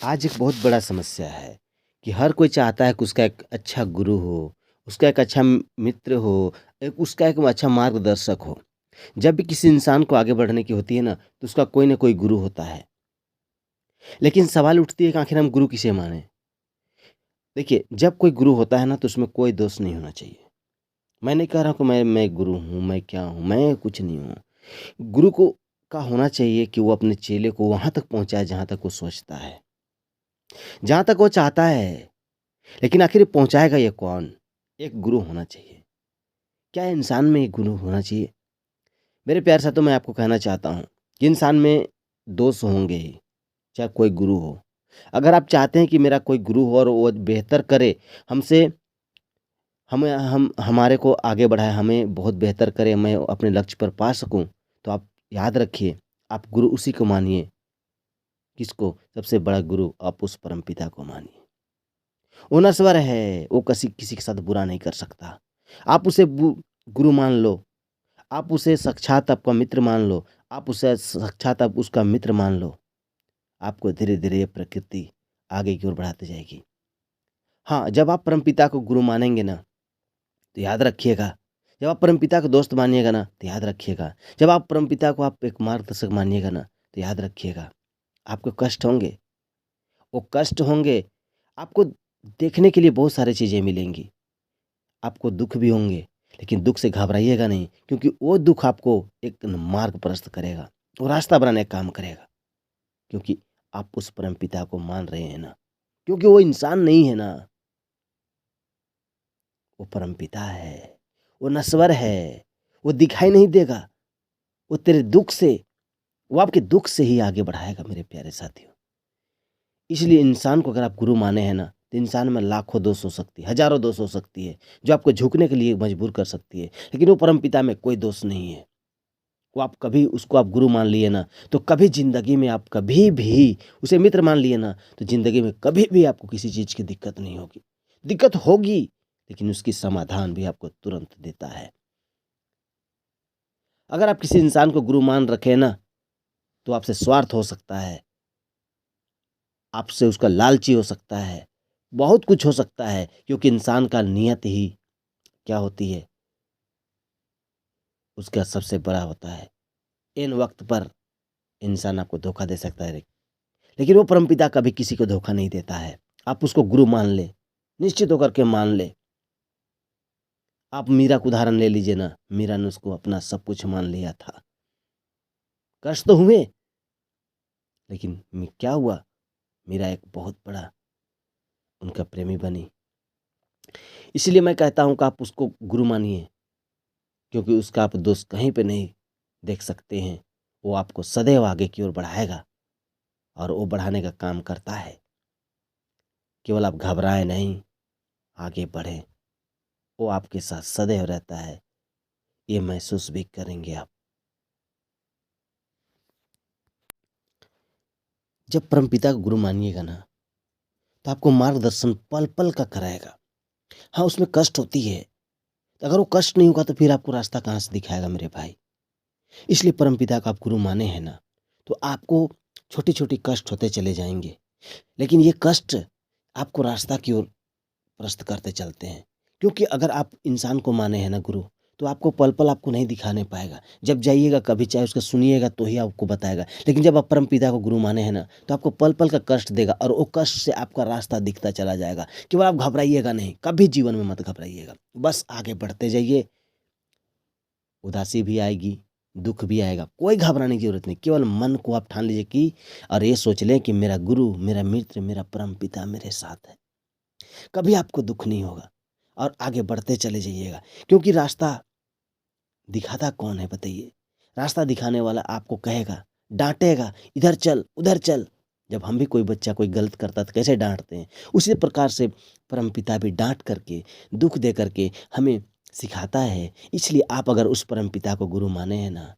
आज एक बहुत बड़ा समस्या है कि हर कोई चाहता है कि उसका एक अच्छा गुरु हो, उसका एक अच्छा मित्र हो, एक उसका एक अच्छा मार्गदर्शक हो। जब भी किसी इंसान को आगे बढ़ने की होती है ना, तो उसका कोई ना कोई गुरु होता है। लेकिन सवाल उठती है कि आखिर हम गुरु किसे मानें? देखिए, जब कोई गुरु होता है ना, तो उसमें कोई दोष नहीं होना चाहिए। मैं नहीं कह रहा हूँ कि मैं गुरु हूँ, मैं क्या हूँ, मैं कुछ नहीं हूँ। गुरु को का होना चाहिए कि वो अपने चेले को वहाँ तक पहुँचाए जहाँ तक वो सोचता है, जहाँ तक वो चाहता है। लेकिन आखिर ये पहुँचाएगा ये कौन? एक गुरु होना चाहिए। क्या इंसान में एक गुरु होना चाहिए? मेरे प्यारे साथियों, मैं आपको कहना चाहता हूँ कि इंसान में दोष होंगे ही, चाहे कोई गुरु हो। अगर आप चाहते हैं कि मेरा कोई गुरु हो और वो बेहतर करे, हमसे हमें हम हमारे को आगे बढ़ाए, हमें बहुत बेहतर करे, मैं अपने लक्ष्य पर पा सकूँ, तो आप याद रखिए, आप गुरु उसी को मानिए। किसको? सबसे बड़ा गुरु आप उस परमपिता को मानिए। वो नश्वर है, वो किसी किसी के साथ बुरा नहीं कर सकता। आप उसे गुरु मान लो, आप उसे साक्षात आपका मित्र मान लो, आप उसे साक्षात आप उसका मित्र मान लो। आपको धीरे-धीरे ये प्रकृति आगे की ओर बढ़ाती जाएगी। हाँ, जब आप परमपिता को गुरु मानेंगे ना, तो याद रखिएगा, जब आप परमपिता को दोस्त मानिएगा ना, तो याद रखिएगा, जब आप परमपिता को आप एक मार्गदर्शक मानिएगा ना, तो याद रखिएगा, आपको कष्ट होंगे, वो कष्ट होंगे, आपको देखने के लिए बहुत सारी चीज़ें मिलेंगी। आपको दुःख भी होंगे, लेकिन दुःख से घबराइएगा नहीं, क्योंकि वो दुःख आपको एक मार्ग प्रशस्त करेगा, वो रास्ता बनाने का काम करेगा, क्योंकि आप उस परमपिता को मान रहे हैं ना, क्योंकि वो इंसान नहीं है ना, वो परमपिता है, वो नश्वर है, वो दिखाई नहीं देगा, वो तेरे दुःख से, वो आपके दुःख से ही आगे बढ़ाएगा मेरे प्यारे साथियों। इसलिए इंसान को अगर आप गुरु माने हैं ना, तो इंसान में लाखों दोष हो सकती है, हज़ारों दोष हो सकती है, जो आपको झुकने के लिए मजबूर कर सकती है, लेकिन वो परमपिता में कोई दोष नहीं है। वो आप कभी उसको आप गुरु मान लिए ना, तो कभी ज़िंदगी में आप कभी भी उसे मित्र मान लिए ना, तो ज़िंदगी में कभी भी आपको किसी चीज़ की दिक्कत नहीं होगी। दिक्कत होगी, लेकिन उसकी समाधान भी आपको तुरंत देता है। अगर आप किसी इंसान को गुरु मान रखे हैं ना, तो आपसे स्वार्थ हो सकता है, आपसे उसका लालची हो सकता है, बहुत कुछ हो सकता है, क्योंकि इंसान का नियत ही क्या होती है, उसका सबसे बड़ा होता है। ऐन वक़्त पर इंसान आपको धोखा दे सकता है, लेकिन वो परमपिता कभी किसी को धोखा नहीं देता है। आप उसको गुरु मान ले, निश्चित होकर के मान ले। आप मीरा का उदाहरण ले लीजिए ना, मीरा ने उसको अपना सब कुछ मान लिया था। कष्ट तो हुए, लेकिन क्या हुआ? मीरा एक बहुत बड़ा उनका प्रेमी बनी। इसलिए मैं कहता हूँ कि आप उसको गुरु मानिए, क्योंकि उसका आप दोष कहीं पे नहीं देख सकते हैं। वो आपको सदैव आगे की ओर बढ़ाएगा और वो बढ़ाने का काम करता है। केवल आप घबराएं नहीं, आगे बढ़ें। वो आपके साथ सदैव रहता है, ये महसूस भी करेंगे आप। जब परमपिता को गुरु मानिएगा ना, तो आपको मार्गदर्शन पल-पल का कराएगा। हाँ, उसमें कष्ट होती है, अगर वो कष्ट नहीं होगा तो फिर आपको रास्ता कहाँ से दिखाएगा मेरे भाई। इसलिए परमपिता को आप गुरु माने हैं ना, तो आपको छोटे-छोटे कष्ट होते चले जाएँगे, लेकिन ये कष्ट आपको रास्ता की ओर प्रस्त करते चलते हैं। क्योंकि अगर आप इंसान को माने हैं ना गुरु, तो आपको पल-पल आपको नहीं दिखाने पाएगा। जब जाइएगा कभी चाहे उसका सुनिएगा तो ही आपको बताएगा। लेकिन जब आप परमपिता को गुरु माने हैं ना, तो आपको पल-पल का कष्ट देगा और वो कष्ट से आपका रास्ता दिखता चला जाएगा। केवल आप घबराइएगा नहीं, कभी जीवन में मत घबराइएगा। बस आगे बढ़ते जाइए, उदासी भी आएगी, दुःख भी आएगा, कोई घबराने की ज़रूरत नहीं। केवल मन को आप ठान लीजिए कि और ये सोच लें कि मेरा गुरु, मेरा मित्र, मेरा परमपिता मेरे साथ है। कभी आपको दुःख नहीं होगा और आगे बढ़ते चले जाइएगा, क्योंकि रास्ता दिखाता कौन है बताइए? रास्ता दिखाने वाला आपको कहेगा, डाँटेगा, इधर चल, उधर चल। जब हम भी कोई बच्चा कोई गलत करता है तो कैसे डाँटते हैं? उसी प्रकार से परमपिता भी डाँट करके, दुःख दे करके हमें सिखाता है। इसलिए आप अगर उस परमपिता को गुरु माने हैं ना,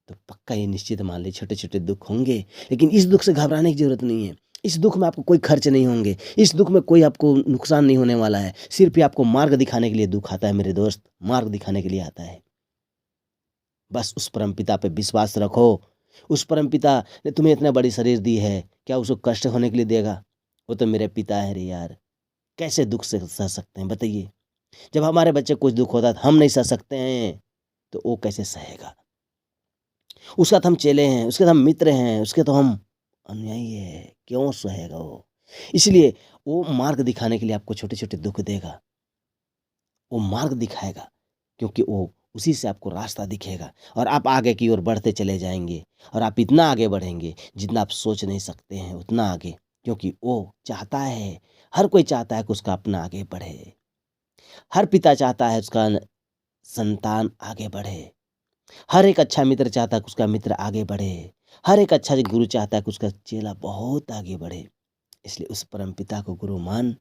तो पक्का ये निश्चित मान लीजिए छोटे-छोटे दुःख होंगे, लेकिन इस दुःख से घबराने की ज़रूरत नहीं है। इस दुःख में आपको कोई खर्च नहीं होंगे, इस दुःख में कोई आपको नुकसान नहीं होने वाला है। सिर्फ़ ये आपको मार्ग दिखाने के लिए दुःख आता है मेरे दोस्त, मार्ग दिखाने के लिए आता है। बस उस परमपिता पे विश्वास रखो, उस परमपिता ने तुम्हें इतना बड़ी शरीर दी है, क्या उसको कष्ट होने के लिए देगा? वो तो मेरे पिता है रे यार, कैसे दुःख से सह सकते हैं बताइए? जब हमारे बच्चे को कुछ दुःख होता है तो हम नहीं सह सकते हैं, तो वो कैसे सहेगा? उसका तो हम चेले हैं, उसके तो हम मित्र हैं, उसके तो हम अनुयायी हैं, क्यों सहेगा वो? इसलिए वो मार्ग दिखाने के लिए आपको छोटे-छोटे दुःख देगा। वो मार्ग दिखाएगा, क्योंकि वो उसी से आपको रास्ता दिखेगा और आप आगे की ओर बढ़ते चले जाएँगे और आप इतना आगे बढ़ेंगे, जितना आप सोच नहीं सकते हैं उतना आगे, क्योंकि वो चाहता है, हर कोई चाहता है कि उसका अपना आगे बढ़े। हर पिता चाहता है उसका संतान आगे बढ़े। हर एक अच्छा मित्र चाहता है कि उसका मित्र आगे बढ़े। हर एक अच्छा गुरु चाहता है कि उसका चेला बहुत आगे बढ़े। इसलिए उस परमपिता को गुरु मान,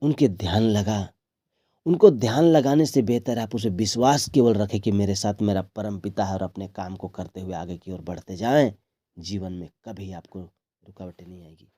उनके ध्यान लगा। उनको ध्यान लगाने से बेहतर है आप उसे विश्वास केवल रखें कि मेरे साथ मेरा परमपिता है और अपने काम को करते हुए आगे की ओर बढ़ते जाएँ। जीवन में कभी आपको रुकावटें नहीं आएगी।